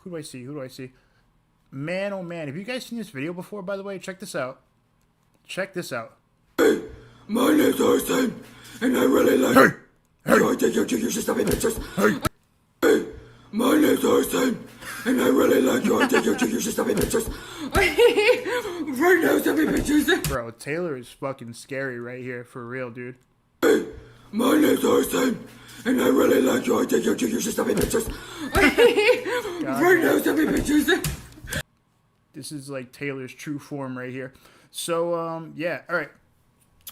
Who do I see? Who do I see? Man, oh man. Have you guys seen this video before, by the way? Check this out. Check this out. Hey, my name's Arson, and I really like... Hey! Hey! So I think you should stop me pictures. Hey! Hey, my name's Arson, and I really like you. I think you should stop me pictures. Right now, stop me pictures. Bro, Taylor is fucking scary right here. For real, dude. Hey, my name's Arson, and I really like you. I think you should stop me pictures. Right now, stop me pictures. This is like Taylor's true form right here. So, yeah, all right.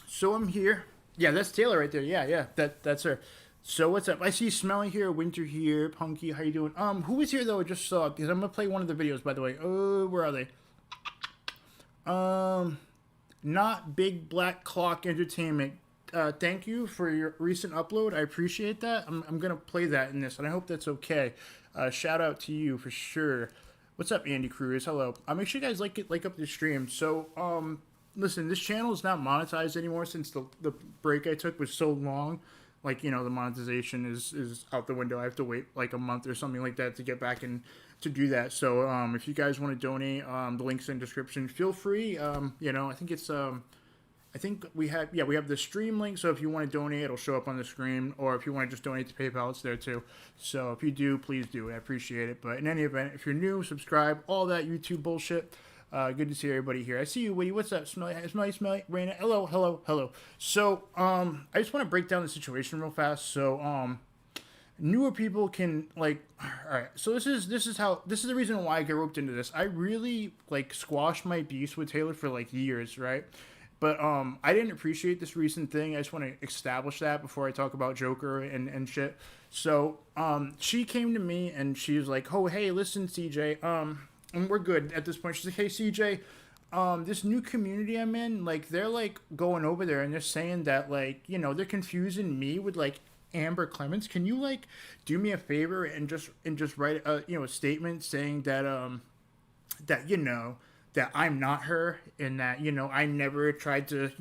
So I'm here. Yeah, that's Taylor right there. Yeah, that's her. So what's up? I see Smelly here, Winter here, Punky. How you doing? Who was here though? I just saw because I'm gonna play one of the videos. By the way, where are they? Not Big Black Clock Entertainment. Thank you for your recent upload. I appreciate that. I'm gonna play that in this, and I hope that's okay. Shout out to you for sure. What's up, Andy Cruz? Hello. Make sure you guys like up the stream. So, listen, this channel is not monetized anymore since the break I took was so long. Like, you know, the monetization is out the window. I have to wait like a month or something like that to get back and to do that. So, if you guys want to donate, the link's in the description. Feel free. You know, I think it's I think we have the stream link, so if you want to donate, it'll show up on the screen, or if you want to just donate to PayPal, it's there too. So if you do, please do. I appreciate it. But in any event, if you're new, subscribe, all that YouTube bullshit. Good to see everybody here. I see you, Woody. What's up? Smelly, Raina. Hello. So, I just want to break down the situation real fast. So, newer people can like, all right. So this is the reason why I got roped into this. I really like squashed my beef with Taylor for like years, right? But I didn't appreciate this recent thing. I just want to establish that before I talk about Joker and shit. So she came to me and she was like, "Oh, hey, listen, CJ, and we're good at this point." She's like, "Hey, CJ, this new community I'm in, like they're like going over there and they're saying that like, you know, they're confusing me with like Amber Clements. Can you like do me a favor and just write a a statement saying that that you know." that I'm not her, and that, you know, I never tried to,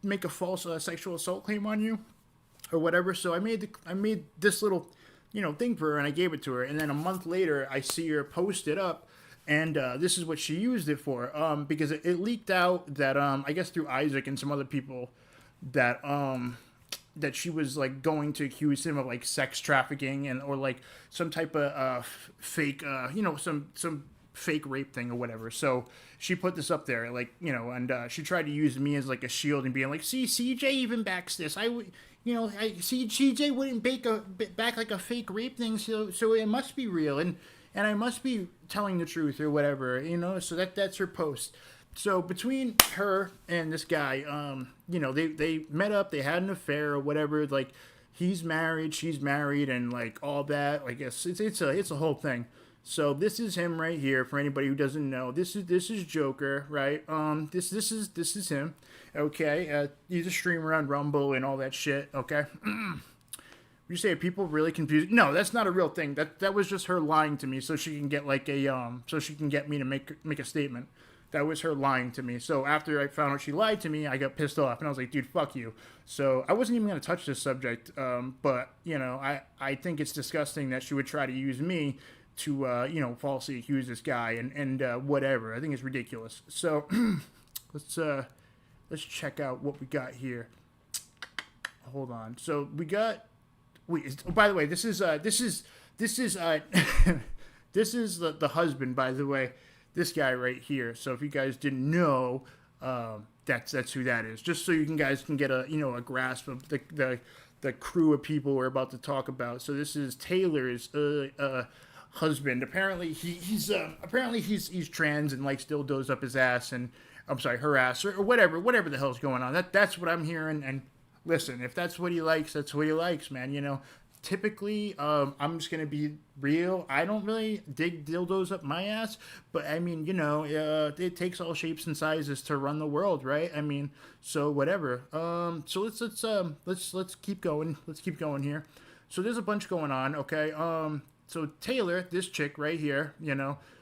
make a false sexual assault claim on you, or whatever. So I made this little, thing for her, and I gave it to her. And then a month later, I see her post it up, and this is what she used it for, because it leaked out that, I guess through Isaac and some other people, that, that she was like going to accuse him of like sex trafficking or like some type of fake, some fake rape thing or whatever. So she put this up there, like, and she tried to use me as like a shield and being like, see, CJ even backs this. I see CJ wouldn't back like a fake rape thing, so it must be real, and I must be telling the truth or whatever, so that's her post. So between her and this guy, they met up, they had an affair or whatever, like he's married, she's married, and like all that. Like it's a whole thing. So this is him right here. For anybody who doesn't know, this is Joker, right? This is him. Okay, he's a streamer on Rumble and all that shit. Okay. You say, are people really confused? No, that's not a real thing. That was just her lying to me so she can get like so she can get me to make a statement. That was her lying to me. So after I found out she lied to me, I got pissed off and I was like, dude, fuck you. So I wasn't even gonna touch this subject. But I think it's disgusting that she would try to use me to, falsely accuse this guy and whatever. I think it's ridiculous. So let's check out what we got here. Hold on. So we got, by the way, this is this is the husband, by the way, this guy right here. So if you guys didn't know, that's who that is. Just so you guys can get a grasp of the crew of people we're about to talk about. So this is Taylor's husband. Apparently he's trans and like still does up his ass, and I'm sorry, her ass, or whatever the hell's going on. That's what I'm hearing. And listen, if that's what he likes, that's what he likes, man. Typically, I'm just gonna be real. I don't really dig dildos up my ass, but I mean, it takes all shapes and sizes to run the world, right? I mean, so whatever. So let's keep going. Let's keep going here. So there's a bunch going on. Okay. So Taylor, this chick right here,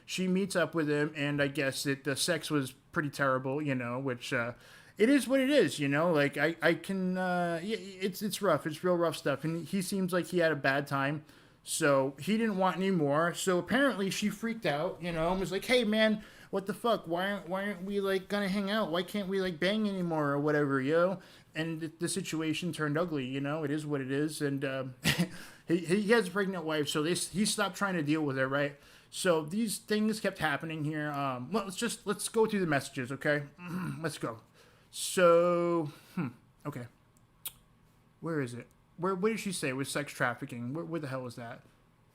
she meets up with him, and I guess the sex was pretty terrible, which it is what it is, like I can, it's rough. It's real rough stuff. And he seems like he had a bad time. So he didn't want any more. So apparently she freaked out, you know, and was like, "Hey man, what the fuck? Why aren't we like gonna hang out? Why can't we like bang anymore or whatever, yo?" And the situation turned ugly, you know. It is what it is, and he has a pregnant wife, so he stopped trying to deal with her, right? So these things kept happening here. Let's go through the messages, okay? Let's go. So, okay. Where is it? What did she say? It was sex trafficking. Where the hell was that?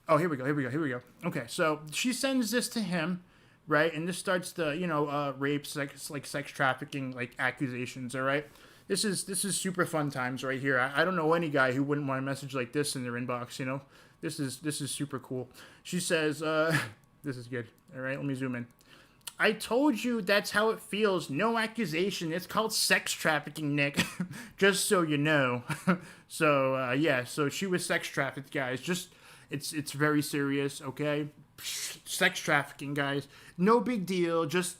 Oh, here we go. Okay, so she sends this to him, right? And this starts the, rape, sex trafficking, like, accusations, all right? This is super fun times right here. I don't know any guy who wouldn't want a message like this in their inbox, you know? This is super cool. She says, this is good. All right, let me zoom in. "I told you that's how it feels. No accusation. It's called sex trafficking, Nick. Just so you know." So, yeah, so she was sex trafficked, guys. It's very serious, okay? Sex trafficking, guys. No big deal. Just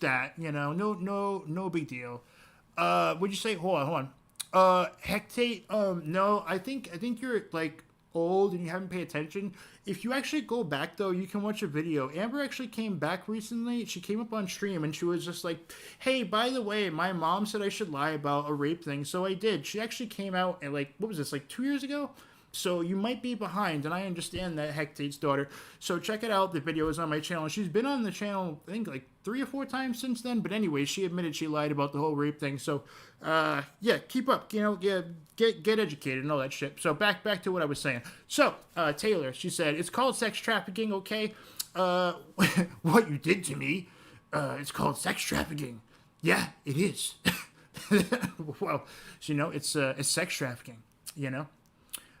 that, you know. No big deal. What'd you say? Hold on. Hectate, no, I think you're, like, old and you haven't paid attention. If you actually go back, though, you can watch a video. Amber actually came back recently. She came up on stream and she was just like, "Hey, by the way, my mom said I should lie about a rape thing, so I did." She actually came out and, like, what was this, like 2 years ago? So you might be behind, and I understand that, Hectate's daughter. So check it out. The video is on my channel. She's been on the channel, I think, like 3 or 4 times since then. But anyway, she admitted she lied about the whole rape thing. So, yeah, keep up. You know, yeah, get educated and all that shit. So back to what I was saying. So Taylor, she said, "It's called sex trafficking, okay? What you did to me, it's called sex trafficking. Yeah, it is." Well, you know, it's sex trafficking. You know.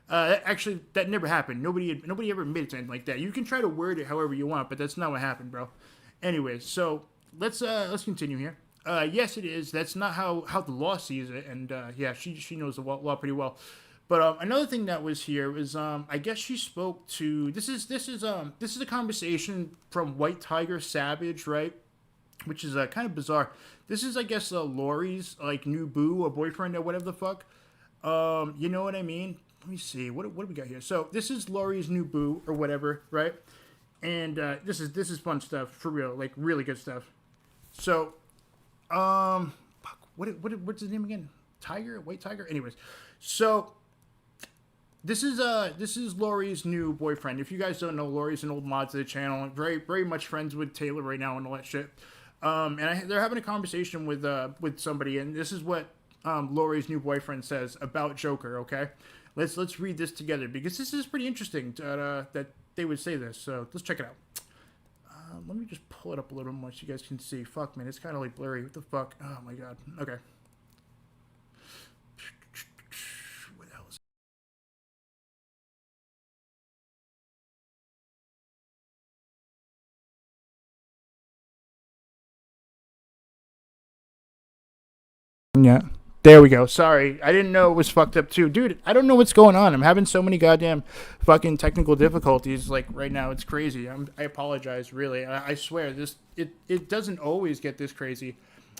Actually, that never happened. Nobody ever admitted to anything like that. You can try to word it however you want, but that's not what happened, bro. Anyways, so let's continue here. Yes, it is. That's not how the law sees it, and yeah, she knows the law pretty well. But another thing that was here was I guess she spoke to this is a conversation from White Tiger Savage, right? Which is kind of bizarre. This is, I guess, Lori's like new boo or boyfriend or whatever the fuck. You know what I mean? Let me see. What do we got here? So this is Lori's new boo or whatever, right? And this is fun stuff for real, like really good stuff. So, fuck, what's his name again? White Tiger. Anyways, so this is Lori's new boyfriend. If you guys don't know, Lori's an old mod to the channel, very much friends with Taylor right now and all that shit. And they're having a conversation with somebody, and this is what Lori's new boyfriend says about Joker. Okay. Let's read this together because this is pretty interesting that they would say this. So let's check it out. Let me just pull it up a little more so you guys can see. Fuck, man, it's kind of like blurry. What the fuck? Oh my god. Okay. What else? Yeah. There we go. Sorry. I didn't know it was fucked up too. Dude, I don't know what's going on. I'm having so many goddamn fucking technical difficulties like right now. It's crazy. I apologize, really. I swear it doesn't always get this crazy.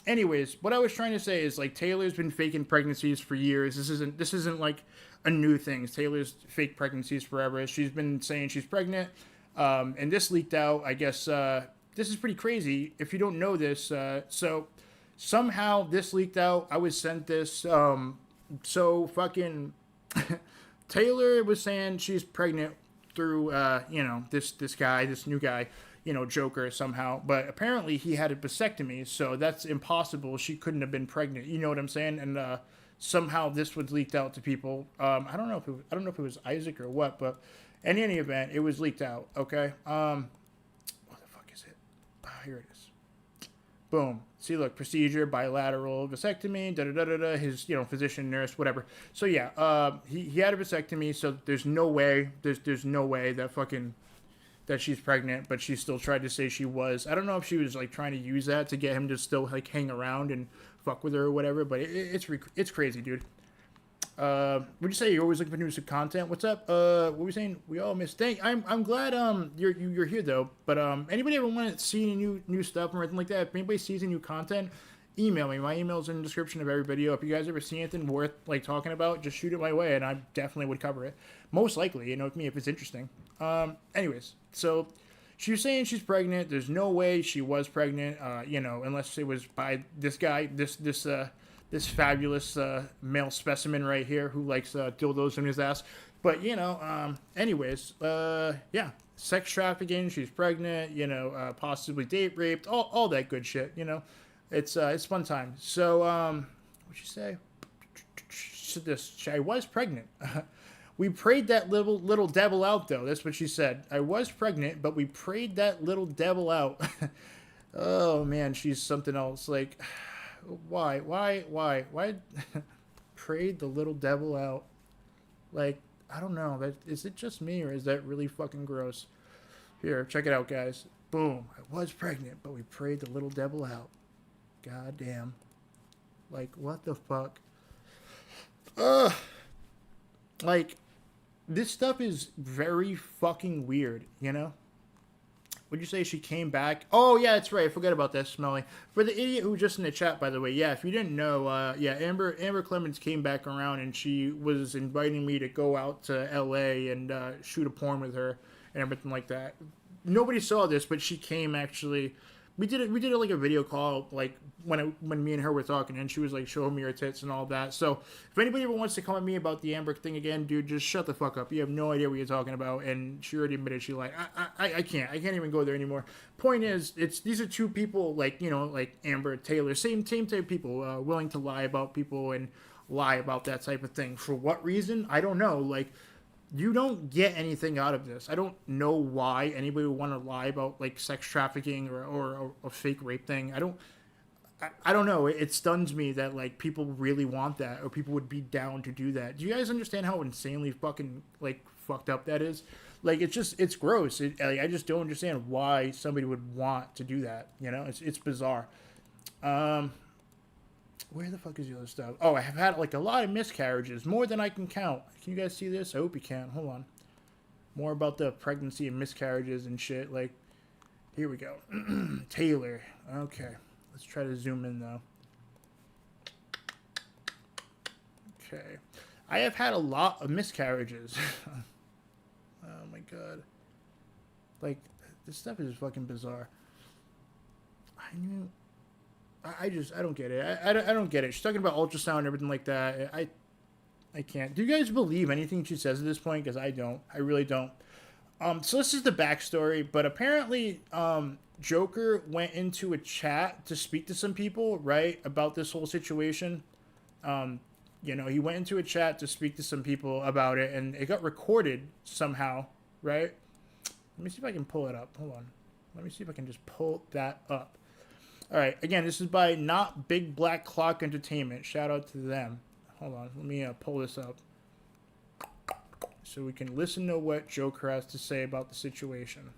Anyways, what I was trying to say is like Taylor's been faking pregnancies for years. This isn't like a new thing. Taylor's fake pregnancies forever. She's been saying she's pregnant. And this leaked out. I guess this is pretty crazy if you don't know this. So somehow this leaked out. I was sent this. So fucking Taylor was saying she's pregnant through this new guy, Joker somehow. But apparently he had a vasectomy, so that's impossible. She couldn't have been pregnant. You know what I'm saying? And somehow this was leaked out to people. I don't know if it was Isaac or what, but in any event, it was leaked out. Okay. What the fuck is it? Here it is. Boom. See, look, procedure, bilateral vasectomy, da-da-da-da-da, his, physician, nurse, whatever. So, yeah, he had a vasectomy, so there's no way that she's pregnant, but she still tried to say she was. I don't know if she was, like, trying to use that to get him to still, like, hang around and fuck with her or whatever, but it's crazy, dude. Would you say you're always looking for new content? What's up? What were we saying? We all missed. I'm glad you're here though. But anybody ever want to see any new stuff or anything like that? If anybody sees any new content, email me. My email's in the description of every video. If you guys ever see anything worth like talking about, just shoot it my way, and I definitely would cover it. Most likely, with me if it's interesting. Anyways, so she was saying she's pregnant. There's no way she was pregnant, unless it was by this guy, this fabulous male specimen right here who likes dildos in his ass. But anyways, yeah, sex trafficking. She's pregnant. Possibly date raped. All that good shit. It's fun time. So what'd she say? She said this. I was pregnant. We prayed that little devil out, though. That's what she said. I was pregnant, but we prayed that little devil out. Oh, man, she's something else. Like, why? Prayed the little devil out. Like, I don't know. Is it just me, or is that really fucking gross? Here, check it out, guys. Boom. I was pregnant, but we prayed the little devil out. God damn. Like, what the fuck? Like, this stuff is very fucking weird, Would you say she came back? Oh, yeah, that's right. I forgot about that, Smelly. For the idiot who was just in the chat, by the way, yeah, if you didn't know, Amber Clemens came back around, and she was inviting me to go out to L.A. and shoot a porn with her and everything like that. Nobody saw this, but she came, actually. We did it like a video call, like when me and her were talking, and she was like showing me her tits and all that. So if anybody ever wants to come at me about the Amber thing again, dude, just shut the fuck up. You have no idea what you're talking about, and she already admitted she lied. I can't even go there anymore. Point is, these are two people like Amber Taylor, same type of people, willing to lie about people and lie about that type of thing. For what reason? I don't know. Like, you don't get anything out of this. I don't know why anybody would want to lie about like sex trafficking or a fake rape thing. I don't know. It stuns me that like people really want that, or people would be down to do that. Do you guys understand how insanely fucking like fucked up that is? Like, it's gross. I just don't understand why somebody would want to do that. It's bizarre. Where the fuck is the other stuff? Oh, I have had like a lot of miscarriages, more than I can count. Can you guys see this? I hope you can. Hold on. More about the pregnancy and miscarriages and shit. Like, here we go. Taylor. Okay. Let's try to zoom in, though. Okay. I have had a lot of miscarriages. Oh, my God. Like, this stuff is fucking bizarre. I don't get it. I don't get it. She's talking about ultrasound and everything like that. I can't. Do you guys believe anything she says at this point? Because I don't. I really don't. So this is the backstory, but apparently Joker went into a chat to speak to some people, right, about this whole situation. He went into a chat to speak to some people about it, and it got recorded somehow, right? Let me see if I can pull it up. Hold on. Let me see if I can just pull that up. All right, again, this is by Not Big Black Clock Entertainment. Shout out to them. Hold on, let me pull this up so we can listen to what Joker has to say about the situation.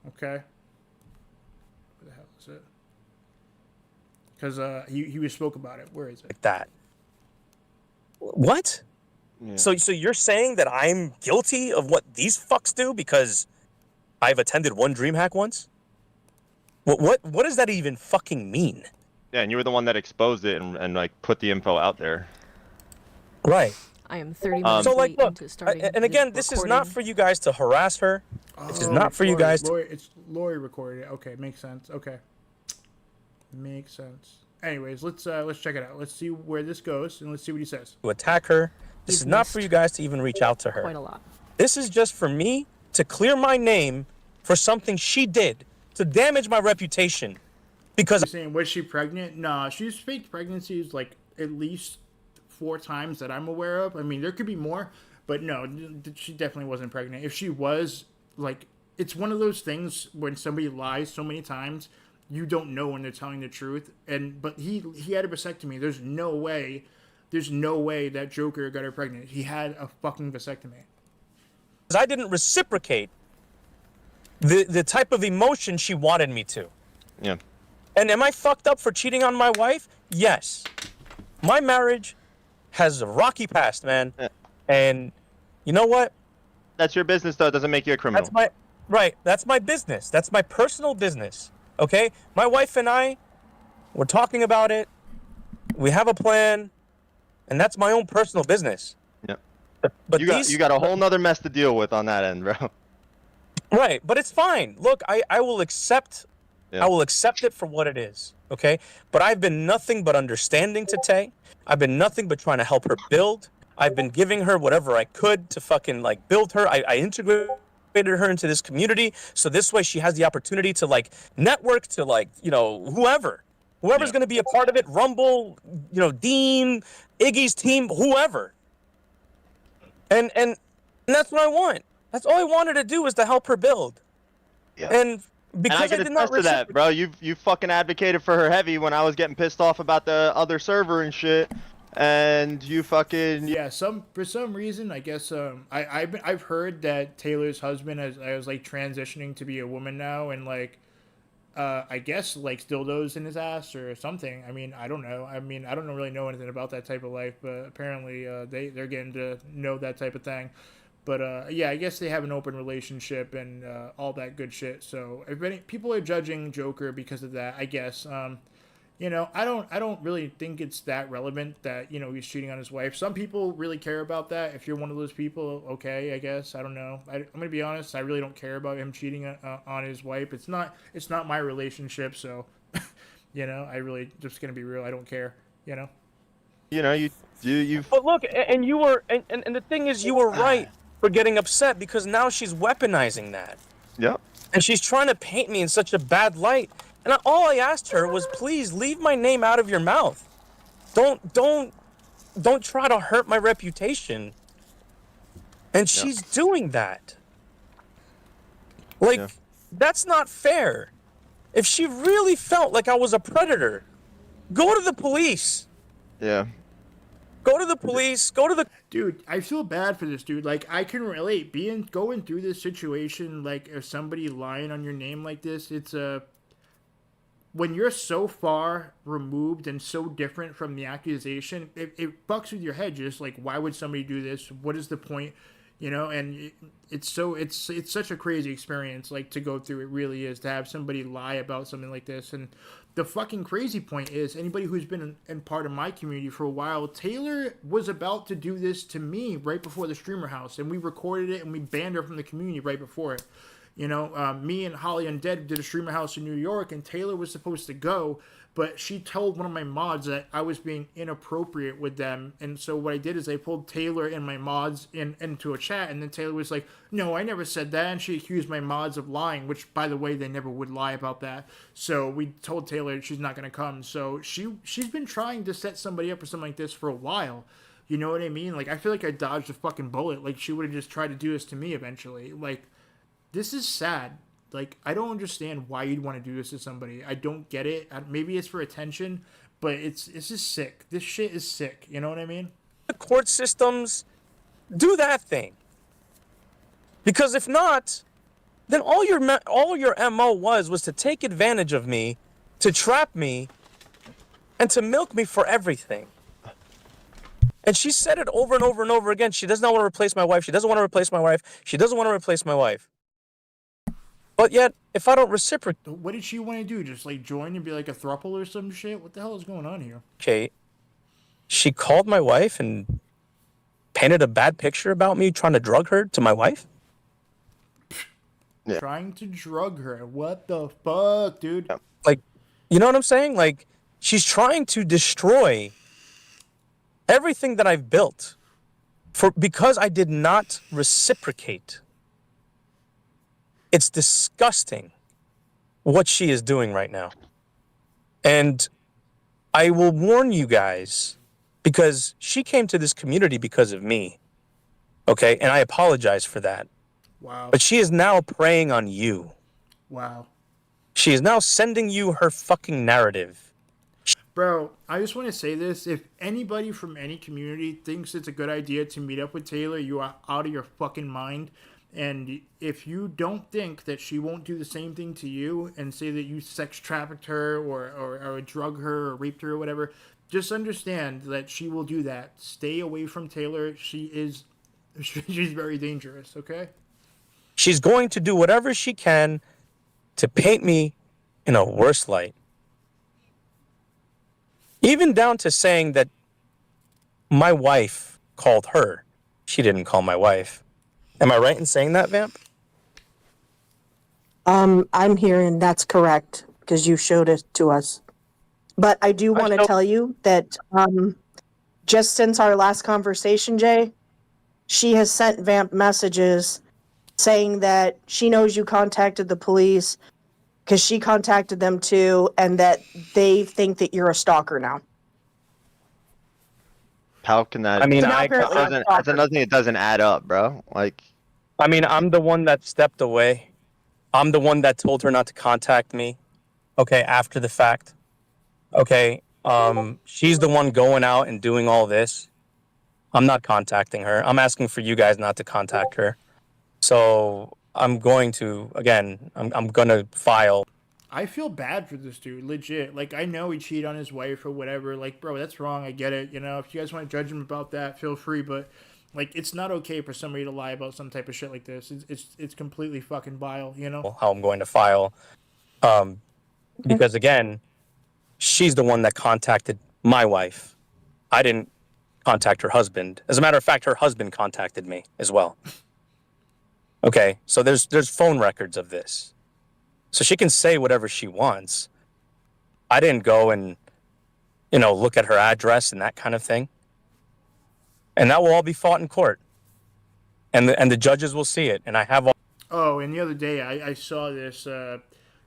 Okay? Where the hell is it? Because he spoke about it. Where is it? Like that. What? Yeah. So you're saying that I'm guilty of what these fucks do because I've attended one DreamHack once? What does that even fucking mean? Yeah, and you were the one that exposed it and like put the info out there. Right. I am 30 minutes so like, look, into starting and again, this is not for you guys to harass her. This is not for you guys to... It's Lori recorded it. Okay, makes sense. Okay. Makes sense. Anyways, let's check it out. Let's see where this goes, and let's see what he says. To attack her. This is not for you guys to even reach out to her. Quite a lot. This is just for me to clear my name for something she did to damage my reputation. Because... You're saying, was she pregnant? Nah, she's faked pregnancies like at least 4 times that I'm aware of. I mean, there could be more, but no, she definitely wasn't pregnant. If she was, like, it's one of those things when somebody lies so many times, you don't know when they're telling the truth. But he had a vasectomy. There's no way that Joker got her pregnant. He had a fucking vasectomy. I didn't reciprocate the type of emotion she wanted me to. Yeah. And am I fucked up for cheating on my wife? Yes. My marriage has a rocky past, man. Yeah. And you know what? That's your business, though. It doesn't make you a criminal. That's my business. That's my personal business. Okay? My wife and I We're talking about it. We have a plan, and that's my own personal business. Yep. But you got a whole nother mess to deal with on that end, bro. Right, but it's fine. Look, I will accept. Yeah. I will accept it for what it is. Okay, but I've been nothing but understanding to Tay. I've been nothing but trying to help her build. I've been giving her whatever I could to fucking like build her. I integrated her into this community, so this way she has the opportunity to like network to like, you know, whoever's Yeah. going to be a part of it. Rumble, you know, Dean, Iggy's team, whoever. And that's what I want. That's all I wanted to do was to help her build. Yeah. And because And I I can did not attest to that, bro. You fucking advocated for her heavy when I was getting pissed off about the other server and shit. And you fucking Yeah, for some reason, I guess I've heard that Taylor's husband has like transitioning to be a woman now, and like I guess like dildos in his ass or something. I mean, I don't know. I mean, I don't really know anything about that type of life, but apparently they're getting to know that type of thing. But yeah, I guess they have an open relationship and all that good shit. So if any people are judging Joker because of that, I guess. You know, I don't really think it's that relevant that, you know, he's cheating on his wife. Some people really care about that. If you're one of those people, okay, I guess. I don't know. I'm gonna be honest. I really don't care about him cheating on his wife. It's not my relationship. So, you know, I really just gonna be real. I don't care. You know. you But look, and you were, and the thing is, you were right for getting upset because now she's weaponizing that. Yep. And she's trying to paint me in such a bad light. And all I asked her was, please leave my name out of your mouth. Don't try to hurt my reputation. And she's doing that. Like, that's not fair. If she really felt like I was a predator, go to the police. Yeah. Go to the police. Go to the... Dude, I feel bad for this dude. Like, I can relate. Going through this situation, like, if somebody lying on your name like this, it's when you're so far removed and so different from the accusation, it fucks with your head. Just like, why would somebody do this? What is the point? You know, and it's such a crazy experience, like, to go through. It really is, to have somebody lie about something like this. And the fucking crazy point is, anybody who's been in part of my community for a while, Taylor was about to do this to me right before the streamer house, and we recorded it and we banned her from the community right before it. You know, me and Holly Undead did a streamer house in New York, and Taylor was supposed to go, but she told one of my mods that I was being inappropriate with them. And so what I did is I pulled Taylor and my mods into a chat, and then Taylor was like, no, I never said that. And she accused my mods of lying, which, by the way, they never would lie about that. So we told Taylor she's not going to come. So she's been trying to set somebody up for something like this for a while. You know what I mean? Like, I feel like I dodged a fucking bullet. Like, she would have just tried to do this to me eventually. Like, this is sad. Like, I don't understand why you'd want to do this to somebody. I don't get it. Maybe it's for attention, but it's just sick. This shit is sick. You know what I mean? The court systems, do that thing. Because if not, then all your MO was to take advantage of me, to trap me, and to milk me for everything. And she said it over and over and over again. She does not want to replace my wife. She doesn't want to replace my wife. She doesn't want to replace my wife. But yet, if I don't reciprocate... What did she want to do? Just, like, join and be like a throuple or some shit? What the hell is going on here? Okay. She called my wife and painted a bad picture about me trying to drug her to my wife? Yeah. Trying to drug her. What the fuck, dude? Yeah. Like, you know what I'm saying? Like, she's trying to destroy everything that I've built because I did not reciprocate. It's disgusting what she is doing right now. And I will warn you guys, because she came to this community because of me. Okay? And I apologize for that. Wow. But she is now preying on you. Wow. She is now sending you her fucking narrative. Bro, I just want to say this. If anybody from any community thinks it's a good idea to meet up with Taylor, you are out of your fucking mind. And if you don't think that she won't do the same thing to you and say that you sex trafficked her or drug her or raped her or whatever, just understand that she will do that. Stay away from Taylor. She's very dangerous, okay? She's going to do whatever she can to paint me in a worse light. Even down to saying that my wife called her. She didn't call my wife. Am I right in saying that, Vamp? I'm hearing that's correct because you showed it to us. But I do want to tell you that just since our last conversation, Jay, she has sent Vamp messages saying that she knows you contacted the police because she contacted them too, and that they think that you're a stalker now. How can that? I mean, So now apparently I'm a That's stalker. another thing that doesn't add up, bro. Like, I mean, I'm the one that stepped away. I'm the one that told her not to contact me. Okay, after the fact. Okay, she's the one going out and doing all this. I'm not contacting her. I'm asking for you guys not to contact her. So I'm going to, again, I'm going to file. I feel bad for this dude, legit. Like, I know he cheated on his wife or whatever. Like, bro, that's wrong. I get it. You know, if you guys want to judge him about that, feel free. But, like, it's not okay for somebody to lie about some type of shit like this. It's completely fucking vile, you know? How I'm going to file. Because, again, she's the one that contacted my wife. I didn't contact her husband. As a matter of fact, her husband contacted me as well. Okay, so there's phone records of this. So she can say whatever she wants. I didn't go and, look at her address and that kind of thing. And that will all be fought in court. And the judges will see it. And I have all. Oh, and the other day I saw this.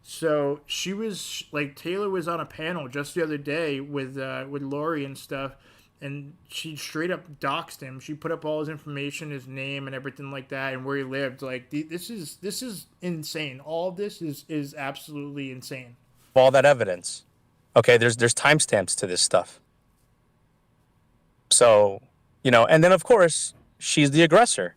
So she was, like, Taylor was on a panel just the other day with Lori and stuff. And she straight up doxed him. She put up all his information, his name and everything like that, and where he lived. Like, this is insane. All of this is absolutely insane. All that evidence. Okay, there's timestamps to this stuff. So, and then of course, she's the aggressor.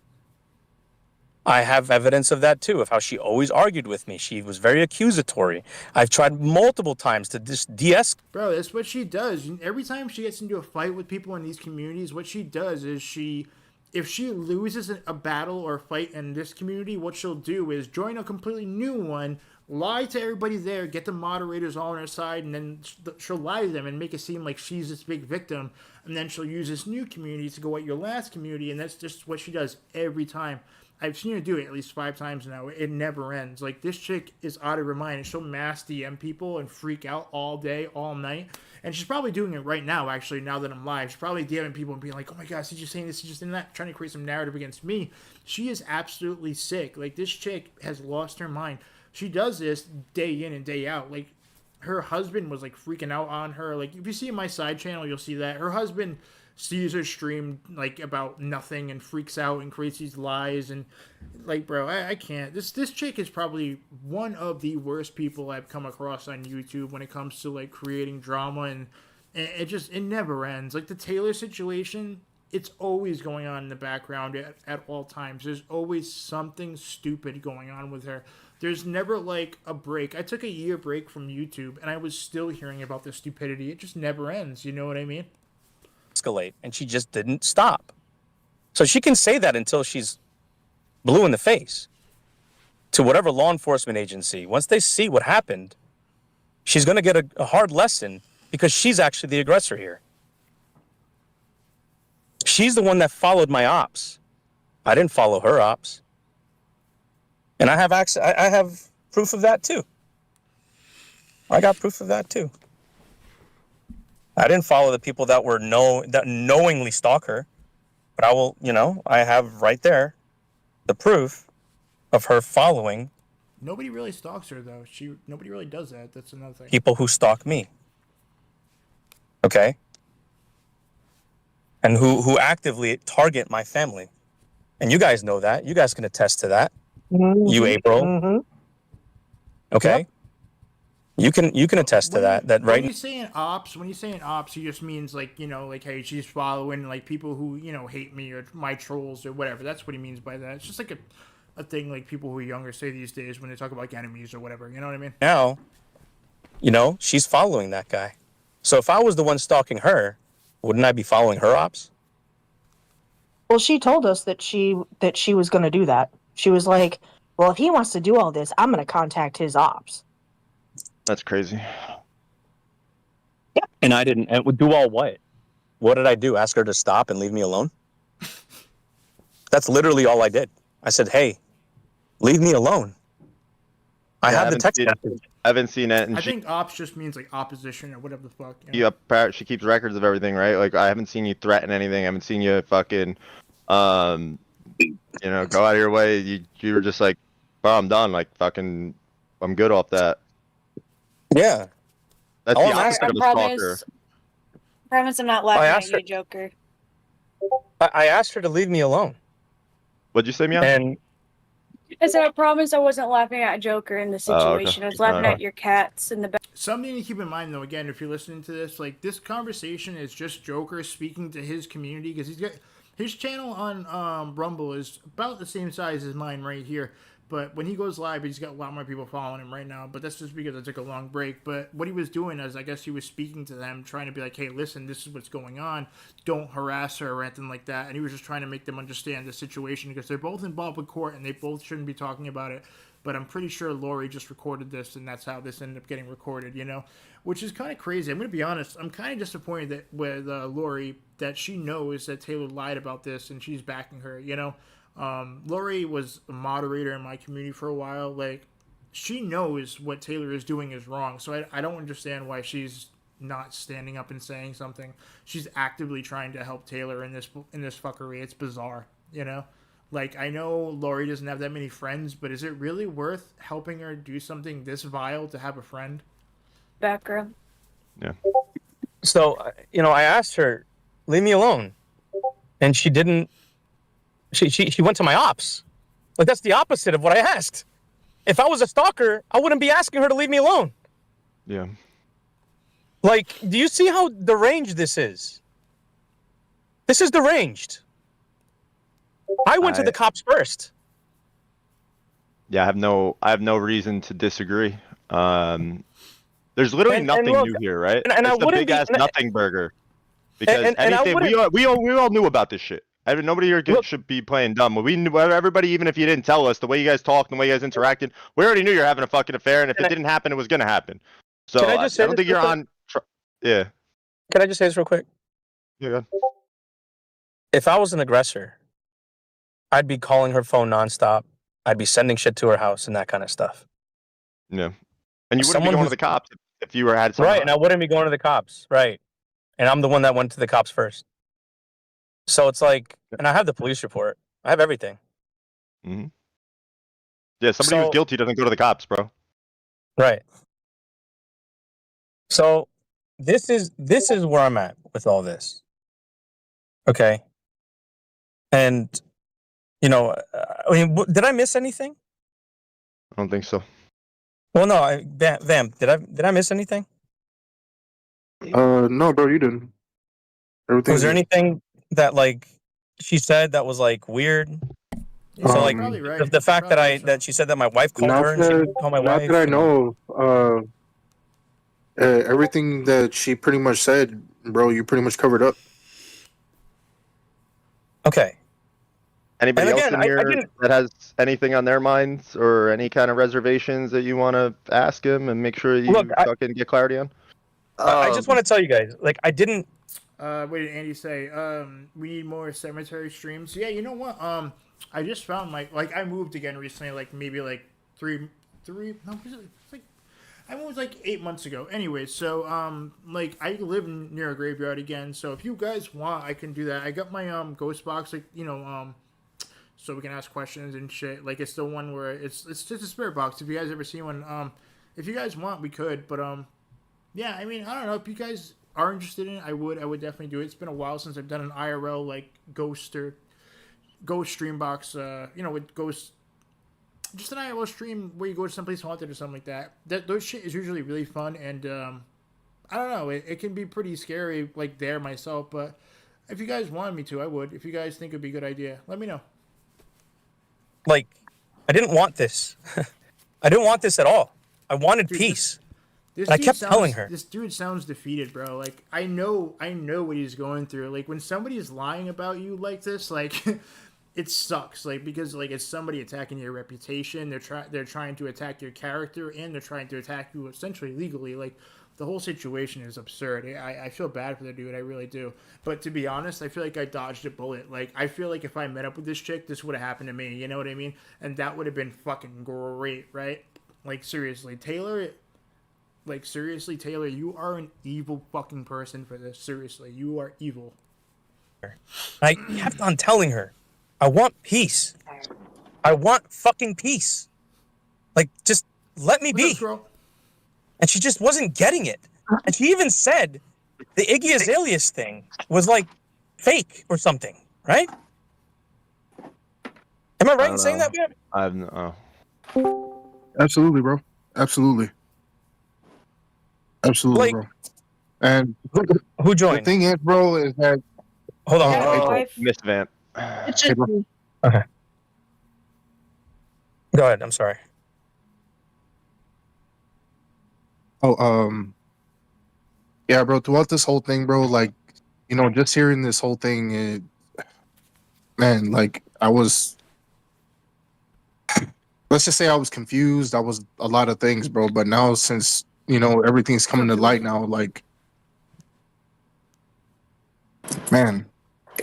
I have evidence of that too, of how she always argued with me. She was very accusatory. I've tried multiple times to just de-escalate. Bro, that's what she does. Every time she gets into a fight with people in these communities, what she does is if she loses a battle or a fight in this community, what she'll do is join a completely new one, lie to everybody there, get the moderators all on her side, and then she'll lie to them and make it seem like she's this big victim. And then she'll use this new community to go at your last community, and that's just what she does every time. I've seen her do it at least 5 times now. It never ends. Like, this chick is out of her mind, and she'll mass DM people and freak out all day, all night. And she's probably doing it right now, actually, now that I'm live. She's probably DMing people and being like, oh my gosh, he's just saying this, he's just saying that, trying to create some narrative against me. She is absolutely sick. Like, this chick has lost her mind. She does this day in and day out. Like, her husband was, like, freaking out on her. Like, if you see my side channel, you'll see that. Her husband sees her stream, like, about nothing and freaks out and creates these lies. And, like, bro, I can't. This chick is probably one of the worst people I've come across on YouTube when it comes to, like, creating drama. And it never ends. Like, the Taylor situation, it's always going on in the background at all times. There's always something stupid going on with her. There's never, like, a break. I took a year break from YouTube, and I was still hearing about the stupidity. It just never ends. You know what I mean? And she just didn't stop. So she can say that until she's blue in the face to whatever law enforcement agency. Once they see what happened, she's going to get a hard lesson because she's actually the aggressor here. She's the one that followed my ops. I didn't follow her ops. And I have I have proof of that too. I got proof of that too. I didn't follow the people that knowingly stalk her, but I will, I have right there the proof of her following. Nobody really stalks her, though. Nobody really does that. That's another thing. People who stalk me. Okay? And who actively target my family. And you guys know that. You guys can attest to that. Mm-hmm. You, April. Mm-hmm. Okay? Yep. You can attest to that. That right. When you're saying ops, he just means like hey, she's following like people who hate me or my trolls or whatever. That's what he means by that. It's just like a thing like people who are younger say these days when they talk about like enemies or whatever. You know what I mean? Now, she's following that guy. So if I was the one stalking her, wouldn't I be following her ops? Well, she told us that she was going to do that. She was like, well, if he wants to do all this, I'm going to contact his ops. that's crazy. And I didn't. And do all what? What did I do? Ask her to stop and leave me alone? That's literally all I did. I said, "Hey, leave me alone." I have the text message. I haven't seen it, and I think ops just means like opposition or whatever the fuck. she keeps records of everything, right? Like I haven't seen you threaten anything. I haven't seen you fucking, go out of your way. You were just like, "Oh, I'm done." Like fucking, I'm good off that. Yeah. That's Oh, the opposite of a stalker. Promise I'm not laughing at you, Joker. I asked her to leave me alone. What'd you say, Meow? And I said I promise I wasn't laughing at Joker in the situation. Okay. I was laughing at your cats in the back. Something to keep in mind, though, again, if you're listening to this, like, this conversation is just Joker speaking to his community, because he's got his channel on Rumble is about the same size as mine right here. But when he goes live, he's got a lot more people following him right now. But that's just because I took a long break. But what he was doing is, I guess he was speaking to them, trying to be like, hey, listen, this is what's going on. Don't harass her or anything like that. And he was just trying to make them understand the situation, because they're both involved with court and they both shouldn't be talking about it. But I'm pretty sure Lori just recorded this, and that's how this ended up getting recorded, which is kind of crazy. I'm going to be honest. I'm kind of disappointed that with Lori, that she knows that Taylor lied about this and she's backing her, Lori was a moderator in my community for a while. Like, she knows what Taylor is doing is wrong. So I don't understand why she's not standing up and saying something. She's actively trying to help Taylor in this fuckery. It's bizarre, Like, I know Lori doesn't have that many friends, but is it really worth helping her do something this vile to have a friend? Background. Yeah. so, I asked her, leave me alone. And she didn't. She went to my ops. Like, that's the opposite of what I asked. If I was a stalker, I wouldn't be asking her to leave me alone. Yeah. Like, do you see how deranged this is? This is deranged. I went to the cops first. Yeah, I have no reason to disagree. There's literally nothing look, new here, right? and I it's the wouldn't big ass be- nothing burger. Because and I anything we all knew about this shit. Nobody here should be playing dumb. We knew, everybody, even if you didn't tell us, the way you guys talked, the way you guys interacted, we already knew you're having a fucking affair, and if it didn't happen, it was gonna happen. So Can I just say don't this think you're real on. Yeah. Can I just say this real quick? Yeah. Go ahead. If I was an aggressor, I'd be calling her phone nonstop. I'd be sending shit to her house and that kind of stuff. Yeah. And you wouldn't be going to the cops if you had something. Right, and I wouldn't be going to the cops. Right. And I'm the one that went to the cops first. So it's like, and I have the police report. I have everything. Mm-hmm. Yeah, somebody who's guilty doesn't go to the cops, bro. Right. So this is where I'm at with all this. Okay. And, did I miss anything? I don't think so. Well, no, Vam, did I miss anything? No, bro, you didn't. Everything. Was there anything that, like, she said that was, like, weird? So, like, right. the fact that she said that my wife called her and she didn't call my wife. Not that I know of. Everything that she pretty much said, bro, you pretty much covered up. Okay. Anybody else in I here didn't- that has anything on their minds or any kind of reservations that you want to ask him and make sure you fucking get clarity on? I just want to tell you guys, like, I didn't. What did Andy say? We need more cemetery streams. Yeah, you know what? I just found I moved again recently, like maybe like three. No, like I moved like 8 months ago. Anyway, so like I live near a graveyard again. So if you guys want, I can do that. I got my ghost box, like so we can ask questions and shit. Like it's the one where it's just a spirit box. If you guys ever see one, if you guys want, we could. But yeah, I mean, I don't know if you guys are interested in it. I would definitely do it. It's been a while since I've done an IRL like ghost stream box. With ghost, just an IRL stream where you go to someplace haunted or something like that. Those shit is usually really fun, and I don't know, it can be pretty scary like there myself. But if you guys wanted me to, I would. If you guys think it'd be a good idea, let me know. Like, I didn't want this. I didn't want this at all. I wanted peace. I kept telling her. This dude sounds defeated, bro. Like, I know what he's going through. Like, when somebody is lying about you like this, like, it sucks. Like, because, like, it's somebody attacking your reputation. They're trying to attack your character, and they're trying to attack you essentially legally. Like, the whole situation is absurd. I feel bad for the dude, I really do. But to be honest, I feel like I dodged a bullet. Like, I feel like if I met up with this chick, this would have happened to me. You know what I mean? And that would have been fucking great, right? Like, seriously, Taylor. Like, seriously, Taylor, you are an evil fucking person for this. Seriously, you are evil. I kept on telling her, I want peace. I want fucking peace. Like, just let me be. And she just wasn't getting it. And she even said the Iggy Azalea's thing was like fake or something, right? Am I right in saying that, man? I have no. Absolutely, bro. Absolutely. Absolutely, Like, bro. And who the joined? thing is, bro, is that Hold on. Yeah, hold on. wife. Miss Vamp. It's just Okay. Go ahead. I'm sorry. yeah, bro, throughout this whole thing, bro, like, you know, just hearing this whole thing, man, like, let's just say I was confused. I was a lot of things, bro. But now, since, you know, everything's coming to light now, like, man,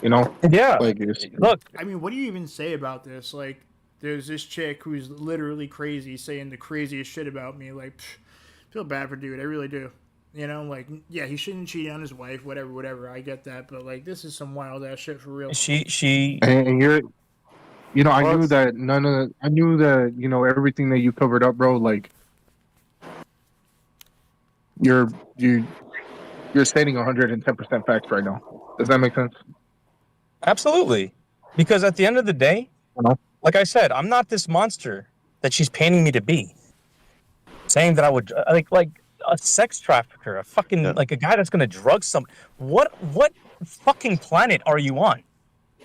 you know, Yeah. like, Look, I mean, what do you even say about this? Like, there's this chick who's literally crazy saying the craziest shit about me. Like, feel bad for dude. I really do. You know, like, yeah, he shouldn't cheat on his wife, whatever. I get that. But, like, this is some wild ass shit for real. she and you're, you know, I knew that you know, everything that you covered up, bro, like, you're stating 110% facts right now. Does that make sense? absolutely. Because at the end of the day, like I said, I'm not this monster that she's painting me to be. Saying that I would like a sex trafficker, a fucking like a guy that's gonna drug some. What fucking planet are you on?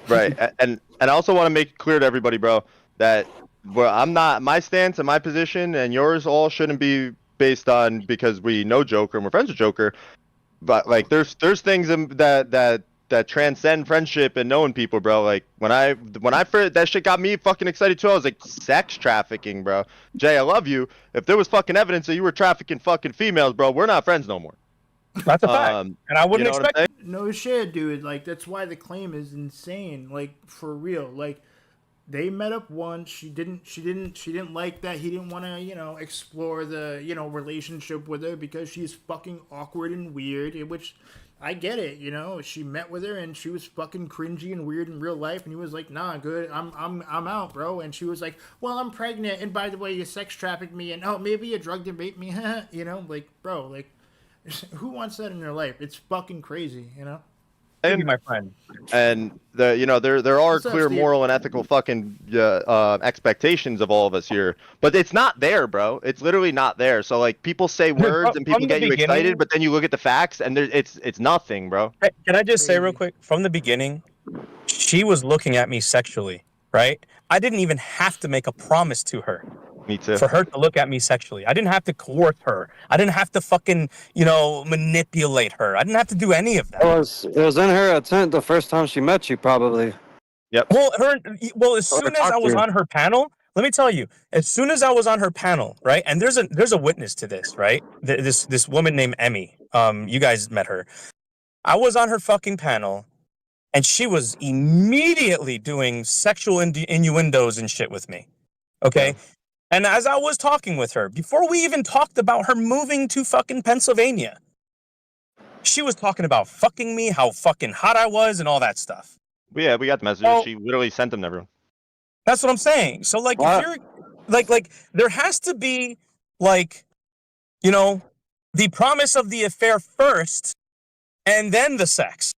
Right, and I also want to make it clear to everybody, bro, that I'm not, my stance and my position and yours all shouldn't be based on because we know Joker and we're friends with Joker, but like there's things that transcend friendship and knowing people, bro. Like when I first, that shit got me fucking excited too. I was like, sex trafficking, bro. Jay, I love you. If there was fucking evidence that you were trafficking fucking females, bro, we're not friends no more. That's a fact, and I wouldn't expect it. No shit, dude. Like, that's why the claim is insane. Like, for real. Like, they met up once. She didn't like that. He didn't want to, you know, explore the, you know, relationship with her because she's fucking awkward and weird. Which I get it, you know. She met with her and she was fucking cringy and weird in real life, and he was like, "Nah, good. I'm out, bro." And she was like, "Well, I'm pregnant, and by the way, you sex trafficked me, and oh, maybe you drug and bait me." You know, like, bro, like, who wants that in their life? It's fucking crazy, you know. Thank you, my friend. And you know, there are What's up, clear Steve? moral and ethical fucking expectations of all of us here, but it's not there, bro. It's literally not there. So like, people say words and people From the get you beginning- excited, but then you look at the facts and it's nothing, bro. Hey, can I just say real Crazy. quick? From the beginning, she was looking at me sexually, right? I didn't even have to make a promise to her Me too. for her to look at me sexually. I didn't have to coerce her. I didn't have to fucking, you know, manipulate her. I didn't have to do any of that. It was in her intent the first time she met you, probably. Well, as soon as I was talk to you. on her panel, let me tell you, as soon as I was on her panel, right? And there's a witness to this, right? This woman named Emmy. You guys met her. I was on her fucking panel, and she was immediately doing sexual innuendos and shit with me. Okay? Yeah. And as I was talking with her, before we even talked about her moving to fucking Pennsylvania, she was talking about fucking me, how fucking hot I was, and all that stuff. Yeah, we got the messages. Oh. She literally sent them to everyone. That's what I'm saying. So, like, if you're, like, there has to be, like, you know, the promise of the affair first, and then the sex.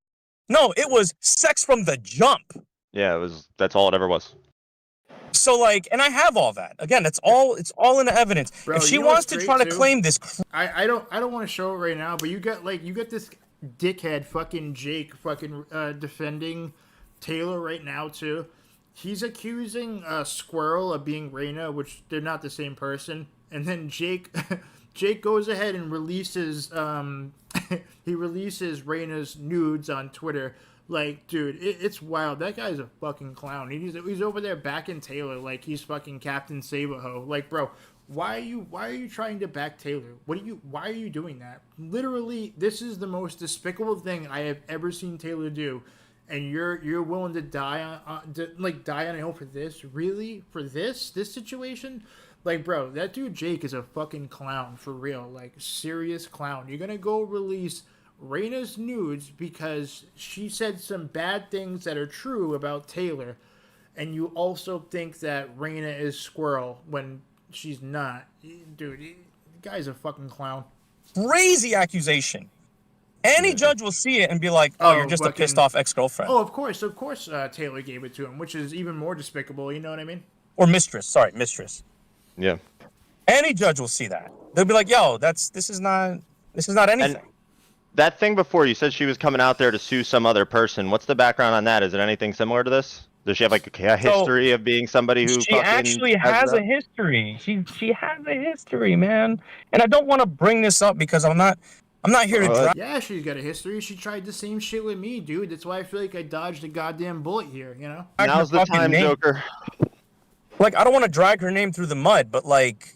No, it was sex from the jump. Yeah, that's all it ever was. So, like, and I have all that. Again, it's all in the evidence. Bro, if she you know wants what's to great, try to too? claim this, I don't want to show it right now, but you got this dickhead fucking Jake fucking defending Taylor right now too. He's accusing Squirrel of being Raina, which they're not the same person. And then Jake goes ahead and releases he releases Raina's nudes on Twitter. Like, dude, it's wild. That guy's a fucking clown. He's over there backing Taylor like he's fucking Captain Saberho. Like, bro, why are you trying to back Taylor? Why are you doing that? Literally, this is the most despicable thing I have ever seen Taylor do, and you're willing to die on a hill for this? Really? For this situation? Like, bro, that dude Jake is a fucking clown for real. Like, serious clown. You're gonna go release Raina's nudes because she said some bad things that are true about Taylor, and you also think that Raina is Squirrel when she's not. Dude, the guy's a fucking clown. Crazy accusation. Any judge will see it and be like, "Oh, you're just a pissed off ex-girlfriend." Oh, of course, Taylor gave it to him, which is even more despicable. You know what I mean? Or mistress. Sorry, mistress. Yeah. Any judge will see that. They'll be like, "Yo, this is not anything." And that thing before, you said she was coming out there to sue some other person. What's the background on that? Is it anything similar to this? Does she have like a history of being somebody who? She actually has a history. She has a history, man. And I don't want to bring this up because I'm not here to drag. Yeah, she's got a history. She tried the same shit with me, dude. That's why I feel like I dodged a goddamn bullet here. You know? Now's the time, Joker. Like, I don't want to drag her name through the mud, but like,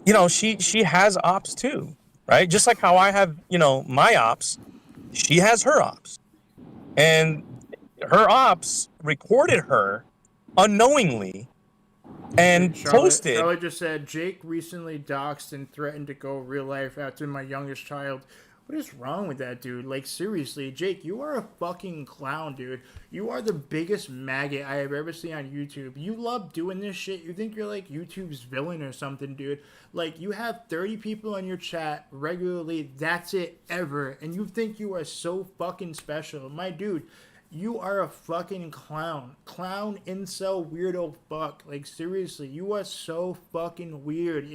you know, she has ops too, right? Just like how I have, you know, my ops, she has her ops, and her ops recorded her unknowingly and posted. Charlotte just said, Jake recently doxed and threatened to go real life after my youngest child. What is wrong with that, dude? Like, seriously, Jake, you are a fucking clown, dude. You are the biggest maggot I have ever seen on YouTube. You love doing this shit. You think you're like YouTube's villain or something, dude. Like, you have 30 people in your chat regularly. That's it, ever. And you think you are so fucking special. My dude, you are a fucking clown. Clown, incel, weirdo fuck. Like, seriously, you are so fucking weird.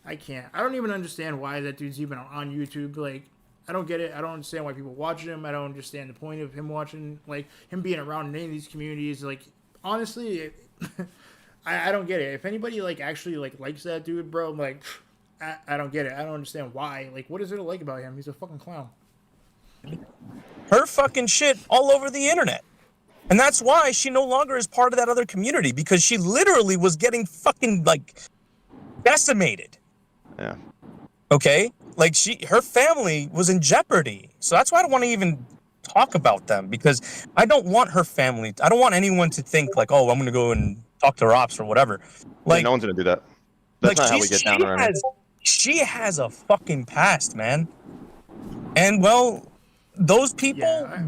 I can't. I don't even understand why that dude's even on YouTube. Like, I don't get it. I don't understand why people watch him. I don't understand the point of him watching, like, him being around in any of these communities. Like, honestly, I don't get it. If anybody, like, actually, like, likes that dude, bro, like, I don't get it. I don't understand why. Like, what is there to like about him? He's a fucking clown. Her fucking shit all over the internet. And that's why she no longer is part of that other community, because she literally was getting fucking, like, decimated. Yeah. Okay? Like, her family was in jeopardy. So that's why I don't want to even talk about them, because I don't want her family. I don't want anyone to think like, oh, I'm going to go and talk to her ops or whatever. Like, yeah, no one's going to do that. That's not how we get down around here. She has a fucking past, man. And, well, those people, I